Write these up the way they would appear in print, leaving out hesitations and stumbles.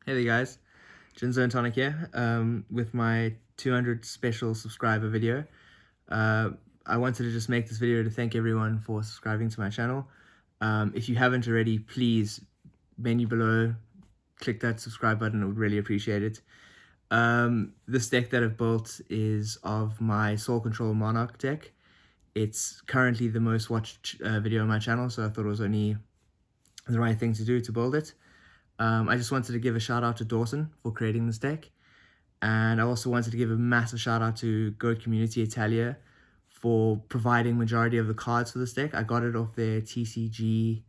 Hey there guys, Jinzo&Tonic here with my 200 special subscriber video. I wanted to just make this video to thank everyone for subscribing to my channel. If you haven't already, please, menu below, click that subscribe button, I would really appreciate it. This deck that I've built is of my Soul Control Monarch deck. It's currently the most watched video on my channel, so I thought it was only the right thing to do to build it. I just wanted to give a shout out to Dawson for creating this deck, and I also wanted to give a massive shout out to Goat Community Italia for providing majority of the cards for this deck. I got it off their TCG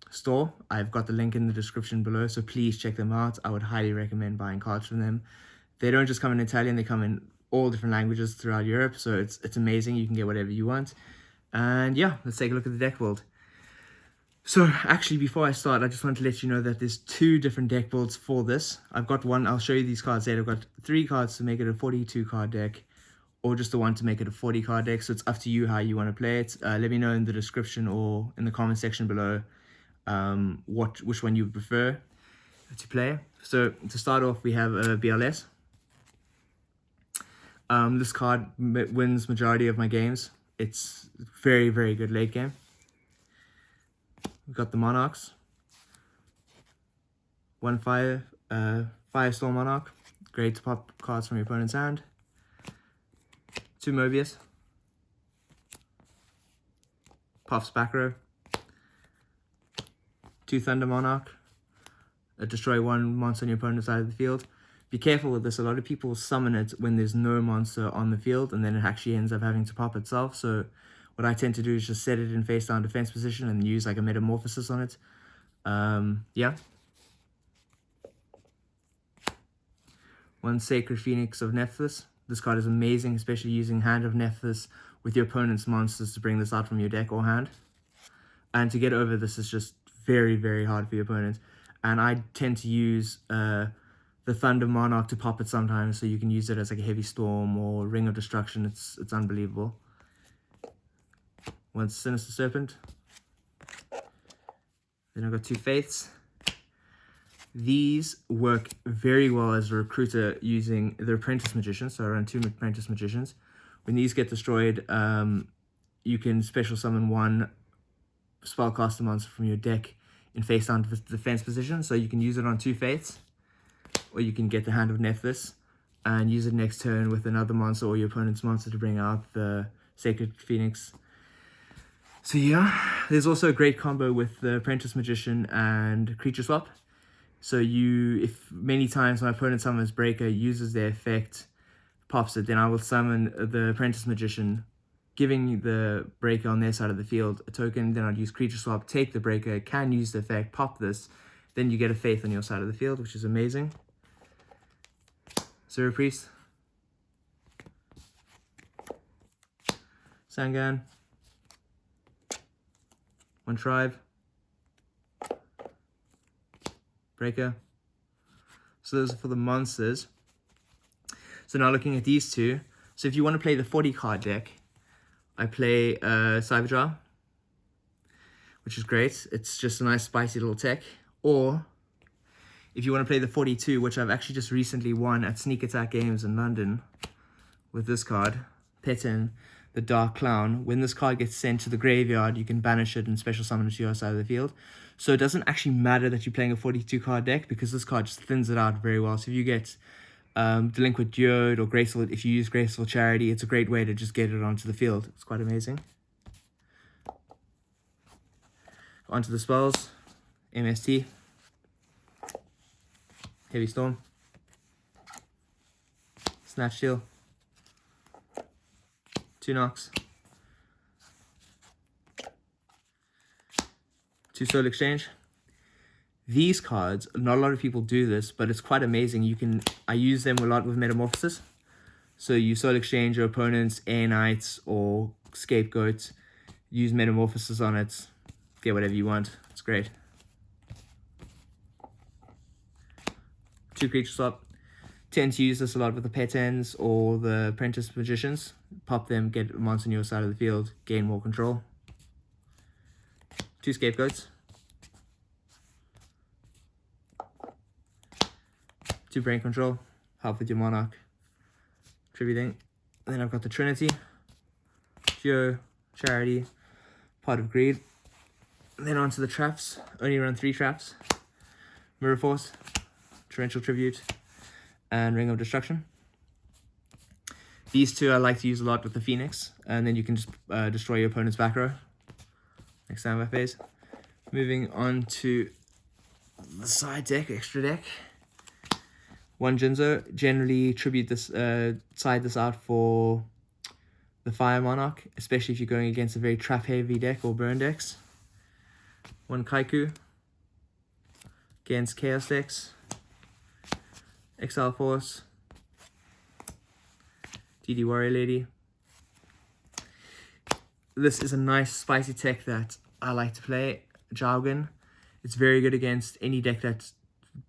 store. I've got the link in the description below, so please check them out. I would highly recommend buying cards from them. They don't just come in Italian, they come in all different languages throughout Europe, so it's amazing. You can get whatever you want. And yeah, let's take a look at the deck build. So actually, before I start, I just want to let you know that there's two different deck builds for this. I've got one, I'll show you these cards later. I've got 3 cards to make it a 42 card deck, or just the one to make it a 40 card deck. So it's up to you how you want to play it. Let me know in the description or in the comment section below which one you would prefer to play. So to start off, we have a BLS. This card wins majority of my games. It's very, very good late game. We've got the Monarchs. 1 Firestorm Monarch. Great to pop cards from your opponent's hand. 2 Mobius. Puffs back row. 2 Thunder Monarch. Destroy 1 monster on your opponent's side of the field. Be careful with this. A lot of people summon it when there's no monster on the field, and then it actually ends up having to pop itself. So what I tend to do is just set it in face down defense position and use like a metamorphosis on it. Yeah. 1 Sacred Phoenix of Nephthys. This card is amazing, especially using Hand of Nephthys with your opponent's monsters to bring this out from your deck or hand. And to get over this is just very, very hard for your opponent. And I tend to use the Thunder Monarch to pop it sometimes, so you can use it as like a Heavy Storm or Ring of Destruction. It's unbelievable. 1 Sinister Serpent. Then I've got 2 Faiths. These work very well as a recruiter using the Apprentice Magician, so I run 2 Apprentice Magicians. When these get destroyed, you can special summon 1 spellcaster monster from your deck in face down defense position, so you can use it on 2 Faiths, or you can get the Hand of Nephthys and use it next turn with another monster or your opponent's monster to bring out the Sacred Phoenix. So yeah, there's also a great combo with the Apprentice Magician and Creature Swap. So if many times my opponent summons Breaker, uses their effect, pops it, then I will summon the Apprentice Magician, giving the Breaker on their side of the field a token. Then I'd use Creature Swap, take the Breaker, can use the effect, pop this, then you get a Faith on your side of the field, which is amazing. Zero Priest. Sangan. 1 Tribe. Breaker. So those are for the monsters. So now looking at these two. So if you want to play the 40 card deck, I play Cyberjar, which is great. It's just a nice spicy little tech. Or if you want to play the 42, which I've actually just recently won at Sneak Attack Games in London with this card, Petin, the Dark Clown. When this card gets sent to the graveyard, you can banish it and special summon it to your side of the field. So it doesn't actually matter that you're playing a 42 card deck, because this card just thins it out very well. So if you get Delinquent Geode or Graceful, if you use Graceful Charity, it's a great way to just get it onto the field. It's quite amazing. Onto the spells. MST. Heavy Storm. Snatch Steal. 2 Nox. 2 Soul Exchange. These cards, not a lot of people do this, but it's quite amazing. I use them a lot with Metamorphosis. So you Soul Exchange your opponent's Air Knights or Scapegoat, use Metamorphosis on it, get whatever you want. It's great. 2 Creature Swap. Tend to use this a lot with the Petens or the Apprentice Magicians. Pop them, get a monster on your side of the field, gain more control. 2 Scapegoats. 2 brain control, help with your Monarch tributing. And then I've got the Trinity, Geo, Charity, Pot of Greed. And then onto the traps, only run 3 traps. Mirror Force, Torrential Tribute, and Ring of Destruction. These 2 I like to use a lot with the Phoenix, and then you can just destroy your opponent's back row next standby phase. Moving on to the side deck, extra deck. 1 Jinzo, generally tribute this, side this out for the Fire Monarch, especially if you're going against a very trap heavy deck or burn decks. 1 Kaiku against Chaos decks. Exile Force, DD Warrior Lady. This is a nice spicy tech that I like to play, Jargon. It's very good against any deck that's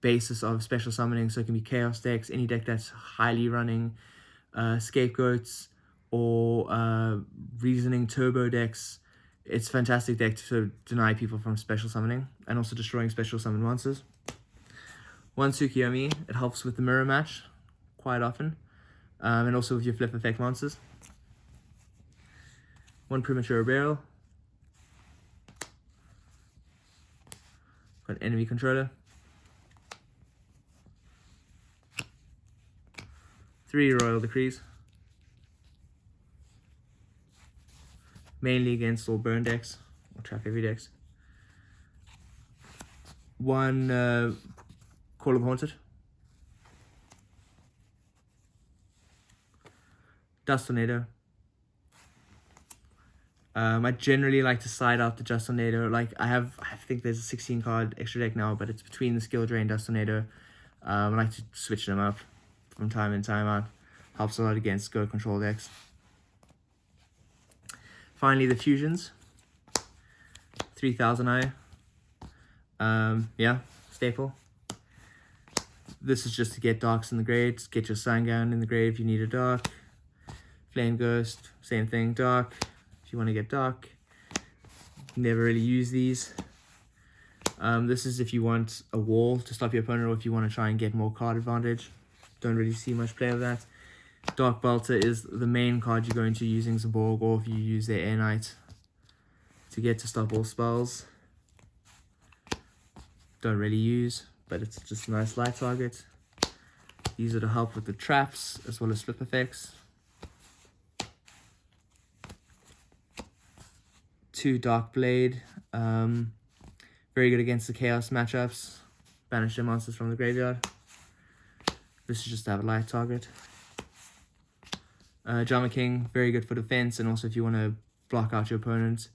basis of special summoning, so it can be Chaos decks, any deck that's highly running Scapegoats or Reasoning Turbo decks. It's a fantastic deck to deny people from special summoning and also destroying special summon monsters. 1 Tsukiyomi, it helps with the mirror match quite often, and also with your flip effect monsters. 1 Premature Barrel. Got enemy controller. 3 Royal Decrees. Mainly against all burn decks or trap heavy decks. 1 Call of Haunted. Dust Tornado. I generally like to side out the Dust Tornado. Like I think there's a 16 card extra deck now, but it's between the Skill Drain, Dust Tornado. I like to switch them up from time in time out. Helps a lot against Go Control decks. Finally, the fusions. 3000 I. Yeah, staple. This is just to get darks in the grave. Just get your Sungown in the grave if you need a dark. Flame Ghost, same thing, dark. If you want to get dark. Never really use these. This is if you want a wall to stop your opponent, or if you want to try and get more card advantage. Don't really see much play of that. Dark Bolter is the main card you're going to using Zaborg, or if you use their Air Knight to get to stop all spells. Don't really use, but it's just a nice light target. These are to help with the traps as well as flip effects. 2 Dark Blade, very good against the Chaos matchups. Banish their monsters from the graveyard. This is just to have a light target. Drama King, very good for defense, and also if you want to block out your opponent.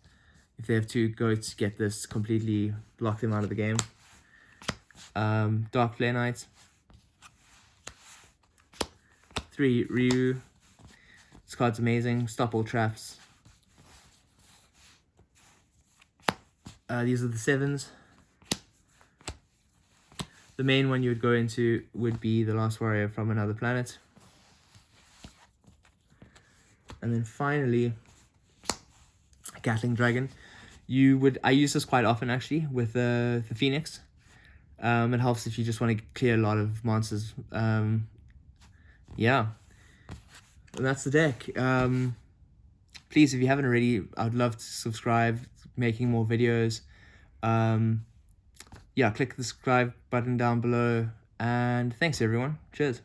If they have 2 goats, get this, completely block them out of the game. Dark Flare Knight. 3 Ryu. This card's amazing. Stop all traps. These are the 7s. The main one you would go into would be the Last Warrior from Another Planet. And then finally, Gatling Dragon. I use this quite often actually with the Phoenix. It helps if you just want to clear a lot of monsters. Yeah, and that's the deck. Please, if you haven't already, I would love to subscribe, making more videos. Yeah, click the subscribe button down below, and thanks everyone. Cheers.